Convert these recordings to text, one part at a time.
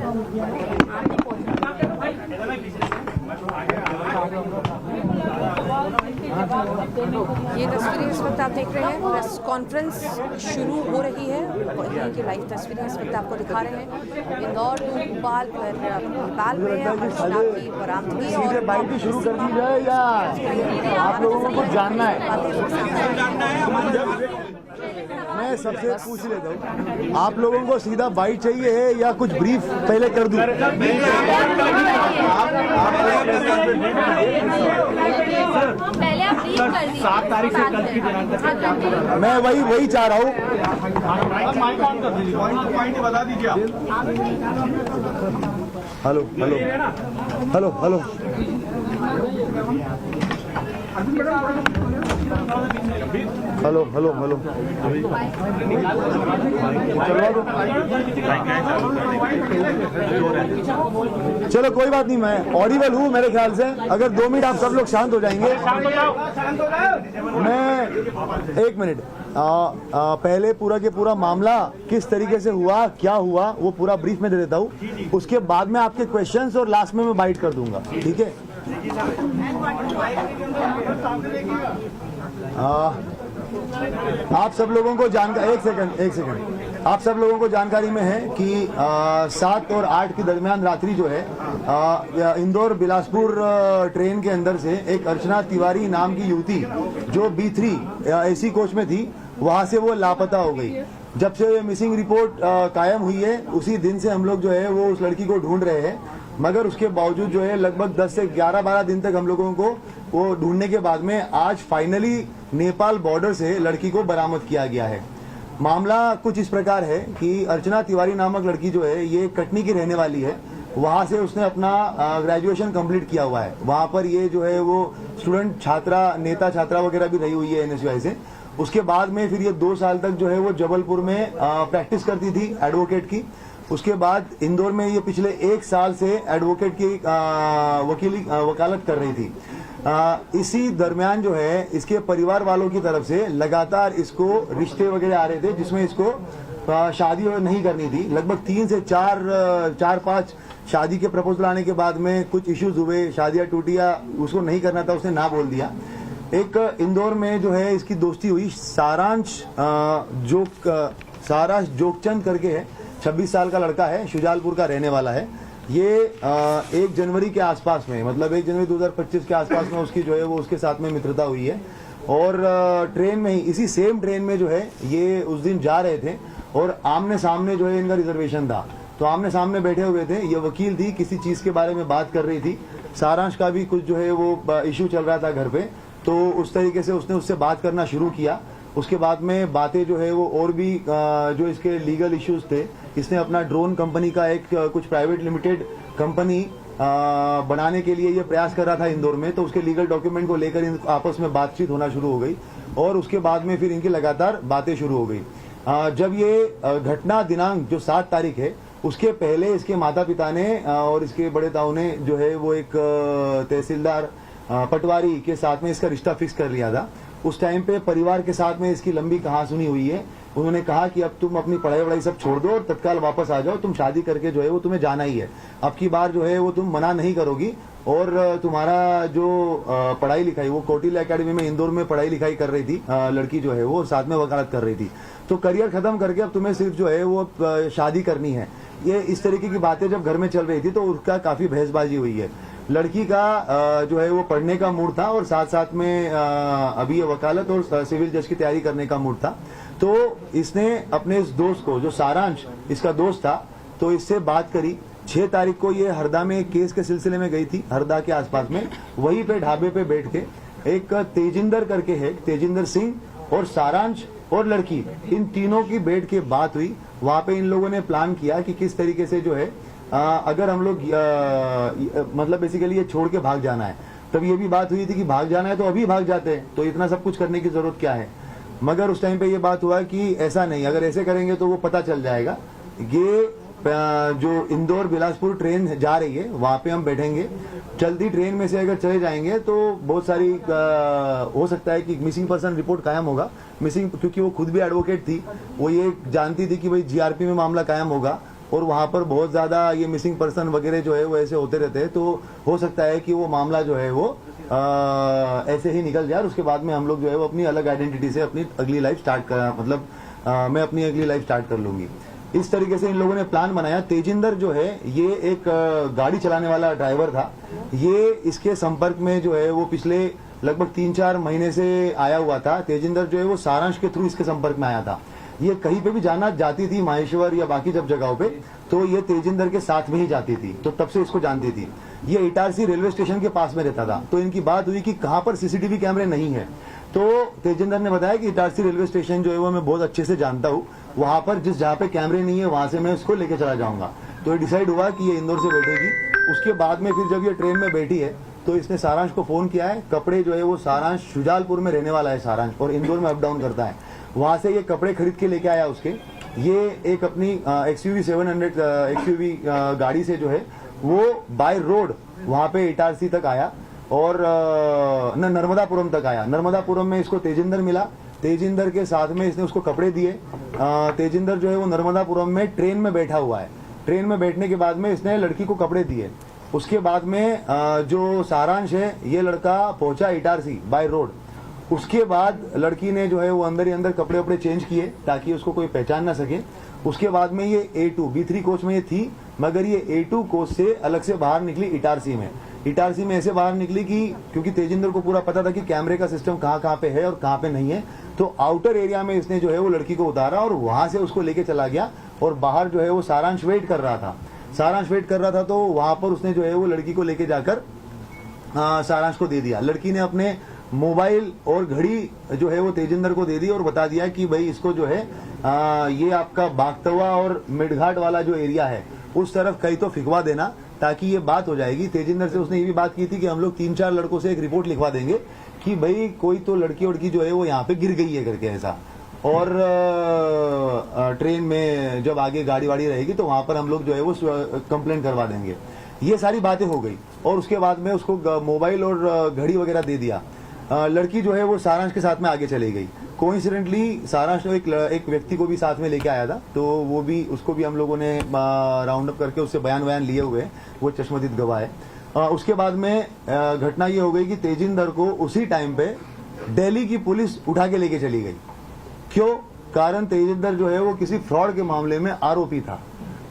ये तस्वीरें इस वक्त आप देख रहे हैं, प्रेस कॉन्फ्रेंस शुरू हो रही है। यहीं की लाइव तस्वीरें इस वक्त आपको दिखा रहे हैं। इंदौर टू भोपाल पर नेपाल में अर्चना की बरामदगी और बाइट शुरू कर दी जाए या आप लोगों को कुछ जानना है? मैं सबसे पूछ लेता हूँ, आप लोगों को सीधा बाइट चाहिए है या कुछ ब्रीफ पहले कर दूं? पहले आप ब्रीफ कर दीजिए। 7 तारीख से कल की मैं वही चाह रहा हूँ। माइक ऑन कर दीजिए, पॉइंट बता दीजिए आप। Hello hello hello hello hello hello hello चलो कोई बात नहीं, मैं ऑडिबल हूँ मेरे ख्याल से। अगर 2 मिनट आप सब लोग शांत हो जाएंगे। मैं 1 मिनट पहले पूरा के पूरा मामला किस तरीके से हुआ, क्या हुआ, वो पूरा ब्रीफ में दे देता हूँ। उसके बाद में आपके क्वेश्चंस और लास्ट में मैं बाइट कर दूंगा, ठीक है? आप सब लोगों को जानकारी, एक सेकंड, आप सब लोगों को जानकारी में है कि 7 और 8 के दरमियान रात्रि जो है इंदौर बिलासपुर ट्रेन के अंदर से एक अर्चना तिवारी नाम की युवती जो B3 AC कोच में थी, वहां से वो लापता हो गई। जब से मिसिंग रिपोर्ट कायम हुई है, उसी दिन से हम लोग जो है वो उस लड़की को ढूंढ रहे हैं। मगर उसके बावजूद जो है लगभग 10 से 11-12 दिन तक हम लोगों को वो ढूंढने के बाद में आज फाइनली नेपाल बॉर्डर से लड़की को बरामद किया गया है। मामला कुछ इस प्रकार है कि अर्चना तिवारी नामक लड़की जो है ये कटनी की रहने वाली है। वहां से उसने अपना ग्रेजुएशन कंप्लीट किया हुआ है। वहां पर ये जो है वो स्टूडेंट छात्रा, नेता छात्रा वगैरह भी रही हुई है NSUI से। उसके बाद में फिर ये 2 साल तक जो है वो जबलपुर में प्रैक्टिस करती थी एडवोकेट की। उसके बाद इंदौर में ये पिछले 1 साल से एडवोकेट की वकालत कर रही थी। इसी दरमियान जो है इसके परिवार वालों की तरफ से लगातार इसको रिश्ते वगैरह आ रहे थे, जिसमें इसको शादी नहीं करनी थी। लगभग 3 से 4-5 शादी के प्रपोजल आने के बाद में कुछ इश्यूज हुए, शादियां टूटी या उसको नहीं करना था, उसने ना बोल दिया। एक इंदौर में जो है इसकी दोस्ती हुई सारांश जोगचंद करके है, 26 साल का लड़का है, शुजालपुर का रहने वाला है। ये 1 जनवरी के आसपास में, मतलब 1 जनवरी 2025 के आसपास में उसकी जो है वो उसके साथ में मित्रता हुई है। और ट्रेन में ही, इसी सेम ट्रेन में जो है ये उस दिन जा रहे थे और आमने सामने जो है इनका रिजर्वेशन था, तो आमने सामने बैठे हुए थे। ये वकील थी, किसी चीज के बारे में बात कर रही थी। सारांश का भी कुछ जो है वो इश्यू चल रहा था घर पे, तो उस तरीके से उसने उससे बात करना शुरू किया। उसके बाद में बातें जो है वो और भी जो इसके लीगल इश्यूज थे, इसने अपना ड्रोन कंपनी का एक कुछ प्राइवेट लिमिटेड कंपनी बनाने के लिए ये प्रयास कर रहा था इंदौर में, तो उसके लीगल डॉक्यूमेंट को लेकर आपस में बातचीत होना शुरू हो गई और उसके बाद में फिर इनकी लगातार बातें शुरू हो गई। जब ये घटना दिनांक जो 7 तारीख है, उसके पहले इसके माता पिता ने और इसके बड़े ताऊ ने जो है वो एक तहसीलदार पटवारी के साथ में इसका रिश्ता फिक्स कर लिया था। उस टाइम पे परिवार के साथ में इसकी लंबी कहासुनी हुई है। उन्होंने कहा कि अब तुम अपनी पढ़ाई वढ़ाई सब छोड़ दो और तत्काल वापस आ जाओ, तुम शादी करके जो है वो तुम्हें जाना ही है। अब की बार जो है वो तुम मना नहीं करोगी और तुम्हारा जो पढ़ाई लिखाई, वो कौटिल्य एकेडमी में इंदौर में पढ़ाई लिखाई कर रही थी लड़की जो है वो, साथ में वकालत कर रही थी, तो करियर खत्म करके अब तुम्हें सिर्फ जो है वो शादी करनी है। ये इस तरीके की बातें जब घर में चल रही थी तो उसका काफी बहसबाजी हुई है। लड़की का जो है वो पढ़ने का मूड था और साथ साथ में अभी ये वकालत और सिविल जज की तैयारी करने का मूड था। तो इसने अपने इस दोस्त को, जो सारांश इसका दोस्त था, तो इससे बात करी। 6 तारीख को ये हरदा में केस के सिलसिले में गई थी, हरदा के आसपास में। वहीं पे ढाबे पे बैठ के एक तेजिंदर करके है, तेजिंदर सिंह और सारांश और लड़की, इन तीनों की बैठ के बात हुई। वहां पे इन लोगों ने प्लान किया कि किस तरीके से जो है अगर हम लोग मतलब बेसिकली ये छोड़ के भाग जाना है। तब ये भी बात हुई थी कि भाग जाना है तो अभी भाग जाते हैं, तो इतना सब कुछ करने की जरूरत क्या है। मगर उस टाइम पे ये बात हुआ कि ऐसा नहीं, अगर ऐसे करेंगे तो वो पता चल जाएगा। ये जो इंदौर बिलासपुर ट्रेन जा रही है वहां पे हम बैठेंगे, चलती ट्रेन में से अगर चले जाएंगे तो बहुत सारी हो सकता है कि मिसिंग पर्सन रिपोर्ट कायम होगा। मिसिंग, क्योंकि वो खुद भी एडवोकेट थी, वो ये जानती थी कि भाई GRP में मामला कायम होगा और वहाँ पर बहुत ज़्यादा ये मिसिंग पर्सन वगैरह जो है वो ऐसे होते रहते हैं, तो हो सकता है कि वो मामला जो है वो ऐसे ही निकल जाए और उसके बाद में हम लोग जो है वो अपनी अलग आइडेंटिटी से अपनी अगली लाइफ स्टार्ट कर, मतलब मैं अपनी अगली लाइफ स्टार्ट कर लूंगी। इस तरीके से इन लोगों ने प्लान बनाया। तेजिंदर जो है ये एक गाड़ी चलाने वाला ड्राइवर था। ये इसके संपर्क में जो है वो पिछले लगभग 3-4 महीने से आया हुआ था। तेजिंदर जो है वो सारांश के थ्रू इसके संपर्क में आया था। ये कहीं पे भी जाती थी माहेश्वर या बाकी जब जगहों पे, तो ये तेजिंदर के साथ में ही जाती थी, तो तब से इसको जानती थी। ये इटारसी रेलवे स्टेशन के पास में रहता था, तो इनकी बात हुई कि कहाँ पर सीसीटीवी कैमरे नहीं है। तो तेजिंदर ने बताया कि इटारसी रेलवे स्टेशन जो है वो मैं बहुत अच्छे से जानता हूँ, वहां पर जहाँ पे कैमरे नहीं है वहां से मैं उसको लेके चला जाऊंगा। तो ये डिसाइड हुआ कि ये इंदौर से बैठेगी। उसके बाद में फिर जब ये ट्रेन में बैठी है तो इसने सारांश को फोन किया है। कपड़े जो है वो सारांश शुजालपुर में रहने वाला है सारांश, और इंदौर में अप डाउन करता है। वहां से ये कपड़े खरीद के लेके आया उसके। ये एक अपनी XUV 700 XUV गाड़ी से जो है वो बाय रोड वहां पे इटारसी तक आया और नर्मदापुरम तक आया। नर्मदापुरम में इसको तेजिंदर मिला। तेजिंदर के साथ में इसने उसको कपड़े दिए। तेजिंदर जो है वो नर्मदापुरम में ट्रेन में बैठा हुआ है। ट्रेन में बैठने के बाद में इसने लड़की को कपड़े दिए। उसके बाद में जो सारांश है ये लड़का पहुंचा इटारसी बाय रोड। उसके बाद लड़की ने जो है वो अंदर ही अंदर कपड़े वपड़े चेंज किए ताकि उसको कोई पहचान ना सके। उसके बाद में ये A2 B3 कोच में ये थी, मगर ये A2 कोच से अलग से बाहर निकली इटारसी में। इटारसी में ऐसे बाहर निकली कि क्योंकि तेजिंदर को पूरा पता था कि कैमरे का सिस्टम कहाँ पे है और कहाँ पे नहीं है, तो आउटर एरिया में इसने जो है वो लड़की को उतारा और वहां से उसको लेके चला गया। और बाहर जो है वो सारांश वेट कर रहा था। तो वहां पर उसने जो है वो लड़की को लेके जाकर सारांश को दे दिया। लड़की ने अपने मोबाइल और घड़ी जो है वो तेजिंदर को दे दी और बता दिया कि भाई इसको जो है ये आपका बागतवा और मिडघाट वाला जो एरिया है उस तरफ कहीं तो फिकवा देना ताकि ये बात हो जाएगी। तेजिंदर से उसने ये भी बात की थी कि हम लोग 3-4 लड़कों से एक रिपोर्ट लिखवा देंगे कि भाई कोई तो लड़की उड़की जो है वो यहाँ पे गिर गई है करके ऐसा। और ट्रेन में जब आगे गाड़ी वाड़ी रहेगी तो वहां पर हम लोग जो है वो कंप्लेन करवा देंगे। ये सारी बातें हो गई और उसके बाद में उसको मोबाइल और घड़ी वगैरह दे दिया। लड़की जो है वो सारांश के साथ में आगे चली गई। कोइंसिडेंटली सारांश ने एक व्यक्ति को भी साथ में लेके आया था, तो वो भी उसको भी हम लोगों ने राउंड अप करके उससे बयान लिए हुए हैं। वो चश्मदीद गवाह है। उसके बाद में घटना ये हो गई कि तेजिंदर को उसी टाइम पे दिल्ली की पुलिस उठा के लेके चली गई। क्यों? कारण तेजिंदर जो है वो किसी फ्रॉड के मामले में आरोपी था।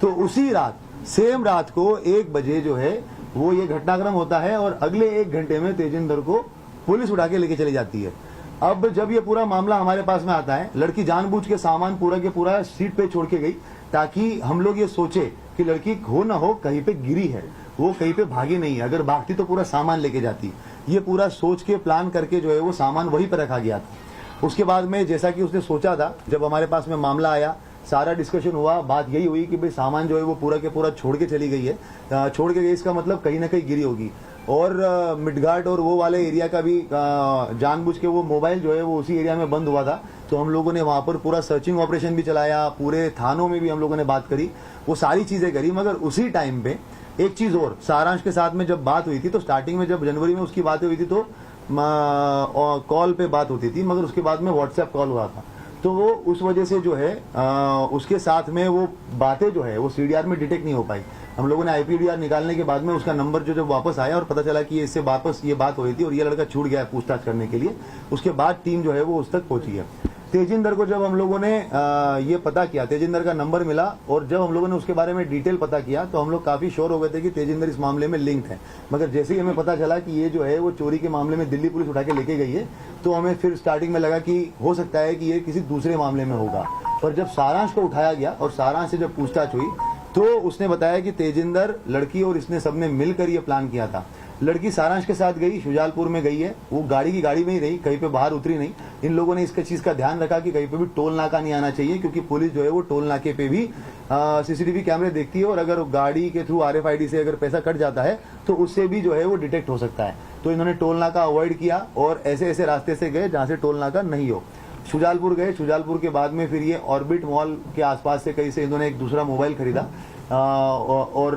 तो उसी रात, सेम रात को 1 बजे जो है वो ये घटनाक्रम होता है और अगले 1 घंटे में तेजिंदर को पुलिस उठा के लेके चली जाती है। अब जब ये पूरा मामला हमारे पास में आता है, लड़की जानबूझ के सामान पूरा के पूरा सीट पे छोड़ के गई ताकि हम लोग ये सोचे कि लड़की हो ना हो कहीं पे गिरी है, वो कहीं पे भागी नहीं है। अगर भागती तो पूरा सामान लेके जाती। ये पूरा सोच के प्लान करके जो है वो सामान वहीं पर रखा गया था। उसके बाद में जैसा कि उसने सोचा था, जब हमारे पास में मामला आया, सारा डिस्कशन हुआ, बात यही हुई कि भाई सामान जो है वो पूरा के पूरा छोड़ के चली गई है। छोड़ के गई इसका मतलब कहीं ना कहीं गिरी होगी। और मिडघाट और वो वाले एरिया का भी जानबूझ के वो मोबाइल जो है वो उसी एरिया में बंद हुआ था, तो हम लोगों ने वहां पर पूरा सर्चिंग ऑपरेशन भी चलाया। पूरे थानों में भी हम लोगों ने बात करी, वो सारी चीजें करी। मगर उसी टाइम पे एक चीज और, सारांश के साथ में जब बात हुई थी तो स्टार्टिंग में जब जनवरी में उसकी बातें हुई थी तो कॉल पे बात होती थी, मगर उसके बाद में व्हाट्सएप कॉल हुआ था। तो वो उस वजह से जो है उसके साथ में वो बातें जो है वो CDR में डिटेक्ट नहीं हो पाई। हम लोगों ने IPDR निकालने के बाद में उसका नंबर जो जब वापस आया और पता चला कि इससे वापस ये बात हो रही थी और ये लड़का छूट गया है पूछताछ करने के लिए, उसके बाद टीम जो है वो उस तक पहुंची है। तेजिंदर को जब हम लोगों ने ये पता किया, तेजिंदर का नंबर मिला और जब हम लोगों ने उसके बारे में डिटेल पता किया तो हम लोग काफी श्योर हो गए थे कि तेजिंदर इस मामले में लिंक है। मगर जैसे ही हमें पता चला कि ये जो है वो चोरी के मामले में दिल्ली पुलिस उठा के लेके गई है, तो हमें फिर स्टार्टिंग में लगा कि हो सकता है कि ये किसी दूसरे मामले में होगा। पर जब सारांश को उठाया गया और सारांश से जब पूछताछ हुई तो उसने बताया कि तेजिंदर, लड़की और इसने सबने मिलकर ये प्लान किया था। लड़की सारांश के साथ गई, शुजालपुर में गई है, वो गाड़ी की गाड़ी में ही रही, कहीं पे बाहर उतरी नहीं। इन लोगों ने इसका चीज का ध्यान रखा कि कहीं पे भी टोल नाका नहीं आना चाहिए, क्योंकि पुलिस जो है वो टोल नाके पे भी CCTV कैमरे देखती है और अगर गाड़ी के थ्रू RFID से अगर पैसा कट जाता है तो उससे भी जो है वो डिटेक्ट हो सकता है। तो इन्होंने टोल नाका अवॉइड किया और ऐसे ऐसे रास्ते से गए जहां से टोल नाका नहीं हो। शुजालपुर गए, शुजालपुर के बाद में फिर ये ऑर्बिट मॉल के आसपास से कहीं से इन्होंने एक दूसरा मोबाइल खरीदा। और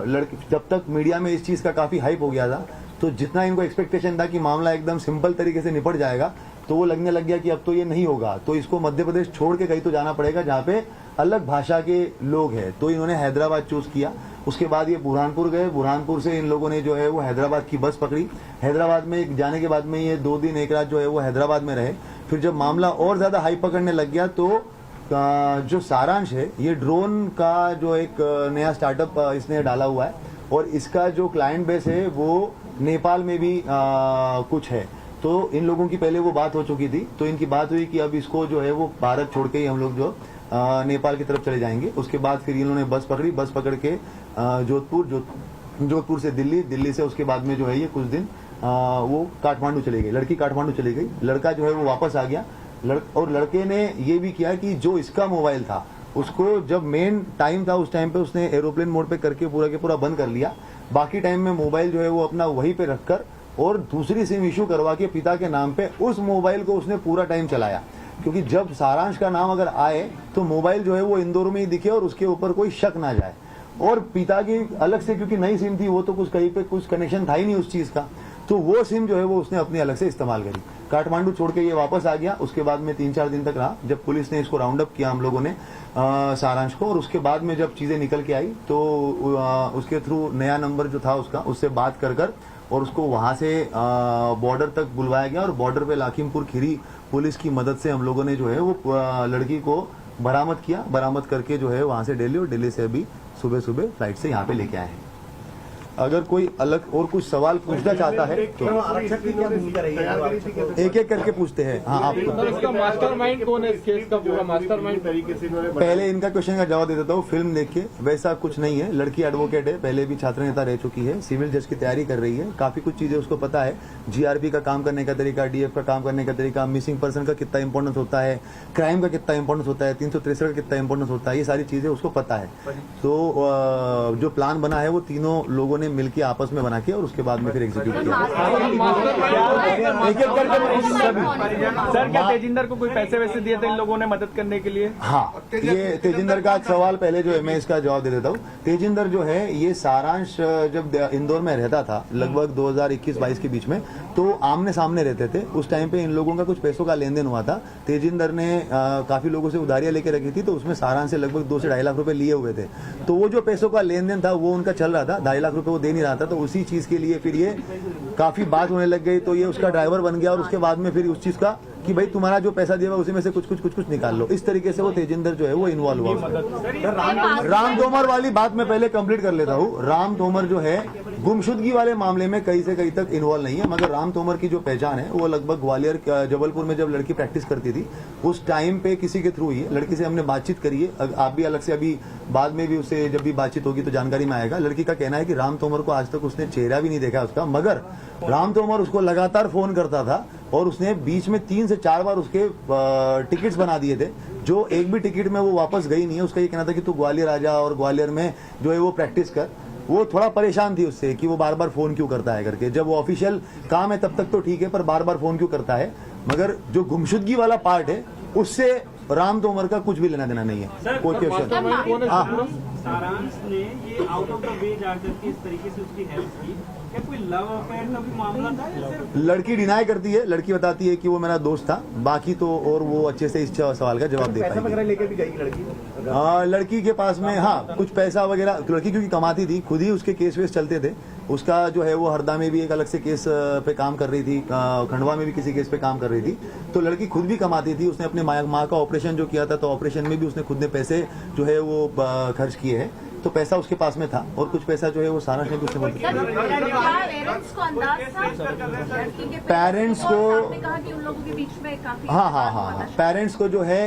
लड़की, जब तक मीडिया में इस चीज का काफी हाइप हो गया था, तो जितना इनको एक्सपेक्टेशन था कि मामला एकदम सिंपल तरीके से निपट जाएगा, तो वो लगने लग गया कि अब तो ये नहीं होगा, तो इसको मध्य प्रदेश छोड़ के कहीं तो जाना पड़ेगा जहाँ पे अलग भाषा के लोग हैं, तो इन्होंने हैदराबाद चूज किया। उसके बाद ये बुरहानपुर गए, बुरहानपुर से इन लोगों ने जो है वो हैदराबाद की बस पकड़ी। हैदराबाद में जाने के बाद में ये 2 दिन 1 रात जो है वो हैदराबाद में रहे। फिर जब मामला और ज्यादा हाई पकड़ने लग गया तो जो सारांश है, ये ड्रोन का जो एक नया स्टार्टअप इसने डाला हुआ है और इसका जो क्लाइंट बेस है वो नेपाल में भी कुछ है। तो इन लोगों की पहले वो बात हो चुकी थी, तो इनकी बात हुई कि अब इसको जो है वो भारत छोड़ के ही हम लोग जो नेपाल की तरफ चले जाएंगे। उसके बाद फिर इन्होंने बस पकड़ी, बस पकड़ के जोधपुर से दिल्ली, दिल्ली से उसके बाद में जो है ये कुछ दिन वो काठमांडू चली गई, लड़की काठमांडू चली गई, लड़का जो है वो वापस आ गया। और लड़के ने ये भी किया कि जो इसका मोबाइल था उसको जब मेन टाइम था उस टाइम पे उसने एरोप्लेन मोड पे करके पूरा के पूरा बंद कर लिया। बाकी टाइम में मोबाइल जो है वो अपना वहीं पे रखकर और दूसरी सिम इशू करवा के पिता के नाम पे उस मोबाइल को उसने पूरा टाइम चलाया, क्योंकि जब सारांश का नाम अगर आए तो मोबाइल जो है वो इंदौर में ही दिखे और उसके ऊपर कोई शक ना जाए। और पिता की अलग से, क्योंकि नई सिम थी, वो तो कुछ कहीं पे कुछ कनेक्शन था ही नहीं उस चीज का, तो वो सिम जो है वो उसने अपनी अलग से इस्तेमाल करी। काठमांडू छोड़ के ये वापस आ गया। उसके बाद में 3-4 दिन तक रहा, जब पुलिस ने इसको राउंड अप किया हम लोगों ने सारांश को, और उसके बाद में जब चीजें निकल के आई तो उसके थ्रू नया नंबर जो था उसका, उससे बात कर और उसको वहां से बॉर्डर तक बुलवाया गया और बॉर्डर पे लाखीमपुर खीरी पुलिस की मदद से हम लोगों ने जो है वो लड़की को बरामद किया। बरामद करके जो है वहां से दिल्ली, और दिल्ली से अभी सुबह सुबह फ्लाइट से यहाँ पे लेके आए हैं। अगर कोई अलग और कुछ सवाल पूछना चाहता है तो एक एक करके पूछते हैं। हाँ, आपको मास्टरमाइंड कौन है इस केस का, पूरा मास्टरमाइंड तरीके से पहले इनका क्वेश्चन का जवाब दे देता हूँ। फिल्म देख के वैसा कुछ नहीं है। लड़की एडवोकेट है, पहले भी छात्र नेता रह चुकी है, सिविल जज की तैयारी कर रही है, काफी कुछ चीजें उसको पता है, जीआरपी का काम करने का तरीका, डीएफ का काम करने का तरीका, मिसिंग पर्सन का कितना इंपॉर्टेंस होता है, क्राइम का कितना इंपॉर्टेंस होता है, 363 का कितना इंपॉर्टेंस होता है, ये सारी चीजें उसको पता है। तो जो प्लान बना है वो तीनों लोगों ने मिलकर आपस में बना के और उसके बाद में फिर एग्जीक्यूट किया। एक एक करके सर, क्या तेजिंदर को कोई पैसे वैसे दिए थे इन लोगों ने मदद करने के लिए? हाँ, ये तेजिंदर का सवाल पहले जो है मैं इसका जवाब दे देता हूँ। तेजिंदर जो है ये सारांश जब इंदौर में रहता था लगभग 2021-22 के बीच में, तो आमने सामने रहते थे। उस टाइम पे इन लोगों का कुछ पैसों का लेन देन हुआ था। तेजिंदर ने काफी लोगों से उधारियां लेके रखी थी, तो उसमें सारांश से लगभग 2 से 2.5 लाख रुपए लिए हुए थे। तो वो जो पैसों का लेन देन था वो उनका चल रहा था, 2.5 लाख रुपए वो दे नहीं रहा था। तो उसी चीज के लिए फिर ये काफी बात होने लग गई, तो ये उसका ड्राइवर बन गया और उसके बाद में फिर उस चीज का कि भाई तुम्हारा जो पैसा दिया हुआ उसी में से कुछ निकाल लो, इस तरीके से वो तेजिंदर जो है वो इन्वॉल्व हुआ। राम तोमर वाली बात मैं पहले कंप्लीट कर लेता हूँ। राम तोमर जो है गुमशुदगी वाले मामले में कहीं से कहीं तक इन्वॉल्व नहीं है, मगर राम तोमर की जो पहचान है वो लगभग ग्वालियर जबलपुर में जब लड़की प्रैक्टिस करती थी उस टाइम पे किसी के थ्रू ही है। लड़की से हमने बातचीत करी है, आप भी अलग से अभी बाद में भी उससे जब भी बातचीत होगी तो जानकारी में आएगा। लड़की का कहना है कि राम तोमर को आज तक उसने चेहरा भी नहीं देखा उसका, मगर राम तोमर उसको लगातार फोन करता था और उसने बीच में 3 से 4 बार उसके टिकट्स बना दिए थे, जो एक भी टिकट में वो वापस गई नहीं है। उसका ये कहना था कि तू ग्वालियर आ जा और ग्वालियर में जो है वो प्रैक्टिस कर। वो थोड़ा परेशान थी उससे कि वो बार बार फोन क्यों करता है करके। जब वो ऑफिशियल काम है तब तक तो ठीक है, पर बार बार फोन क्यों करता है। मगर जो गुमशुदगी वाला पार्ट है उससे राम तोमर का कुछ भी लेना देना नहीं है। कोई क्वेश्चन? सारांश ने ये आउट ऑफ द वे जाकर के इस तरीके से उसकी हेल्प की, क्या कोई लव अफेयर का भी मामला था या सिर्फ? लड़की डिनाई करती है, लड़की बताती है कि वो मेरा दोस्त था, बाकी तो और वो अच्छे से इस सवाल का जवाब दे पाएगी। लेकर भी जाएगी लड़की? लड़की के पास में हाँ कुछ पैसा वगैरह, लड़की क्योंकि कमाती थी, खुद ही उसके केस वेस चलते थे। उसका जो है वो हरदा में भी एक अलग से केस पे काम कर रही थी, खंडवा में भी किसी केस पे काम कर रही थी। तो लड़की खुद भी कमाती थी। उसने अपने माँ का ऑपरेशन जो किया था, तो ऑपरेशन में भी उसने खुद ने पैसे जो है वो खर्च किए हैं। तो पैसा उसके पास में था और कुछ पैसा जो है वो सारांश ने कुछ पेरेंट्स को कहा कि उन लोगों के बीच में काफी हाँ पेरेंट्स को जो है